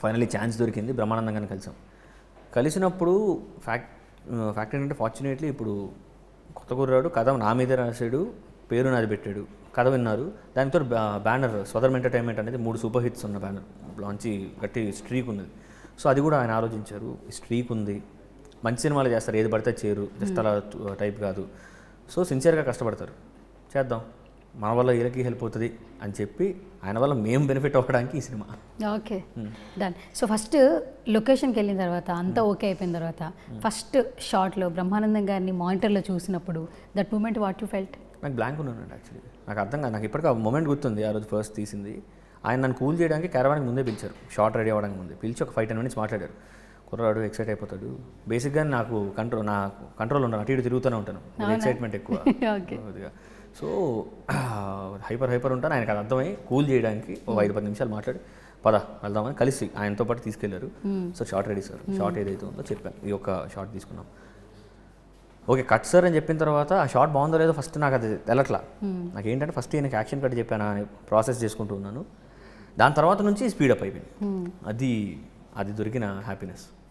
Finally chance దొరికింది, బ్రహ్మానందం గారిని కలిసినప్పుడు ఫ్యాక్ట్ ఏంటంటే ఫార్చునేట్లీ ఇప్పుడు కొత్త కుర్రాడు కథ నా మీద రాశాడు, పేరు నాది పెట్టాడు, కథ విన్నారు. దానితో బ్యానర్ స్వధర్మ ఎంటర్టైన్మెంట్ అనేది 3 సూపర్ హిట్స్ ఉన్న బ్యానర్ లాంచి గట్టి స్ట్రీక్ ఉన్నది. సో అది కూడా ఆయన ఆలోచించారు, స్ట్రీక్ ఉంది, మంచి సినిమాలు చేస్తారు, ఏది పడితే చేయరు, జస్ట్ అలా టైప్ కాదు. సో సిన్సియర్గా కష్టపడతారు, చేద్దాం, మన వల్ల వీళ్ళకి హెల్ప్ అవుతుంది అని చెప్పి ఆయన వల్ల మేము బెనిఫిట్ అవ్వడానికి ఈ cinema. Okay, done. So first లొకేషన్కి వెళ్ళిన తర్వాత అంతా ఓకే అయిపోయిన తర్వాత ఫస్ట్ షాట్లో బ్రహ్మానందం గారిని మానిటర్లో చూసినప్పుడు that moment what you felt? నాకు బ్లాంక్ ఉన్నానండి యాక్చువల్లీ, నాకు అర్థం కాదు. నాకు ఇప్పటికీ ఆ మూమెంట్ గుర్తుంది, ఆ రోజు ఫస్ట్ తీసింది. ఆయన నన్ను కూల్ చేయడానికి క్యారవాన్కి ముందే పిలిచారు, షార్ట్ రెడీ అవ్వడానికి ముందే పిలిచి ఒక 5-10 minutes మాట్లాడారు. కుర్రాడు ఎక్సైట్ అయిపోతాడు. బేసిక్గా నాకు కంట్రోల్ ఉండను, అటు ఇటు తిరుగుతూనే ఉంటాను, ఎక్సైట్మెంట్ ఎక్కువ. సో హైపర్ ఉంటాను. ఆయనకు అది అర్థమై కూల్ చేయడానికి ఒక 5-10 నిమిషాలు మాట్లాడి పద వెళ్దామని కలిసి ఆయనతో పాటు తీసుకెళ్లారు. So short ready sir, short ఏదైతే ఉందో చెప్పాను, ఈ యొక్క షార్ట్ తీసుకున్నాం. ఓకే కట్ సార్ అని చెప్పిన తర్వాత ఆ షార్ట్ బాగుందో లేదో ఫస్ట్ నాకు అది తెలట్లా. నాకు ఏంటంటే ఫస్ట్ ఈయనకి యాక్షన్ కట్ చెప్పాను అని ప్రాసెస్ చేసుకుంటూ ఉన్నాను. దాని తర్వాత నుంచి స్పీడప్ అయిపోయింది. అది దొరికిన హ్యాపీనెస్.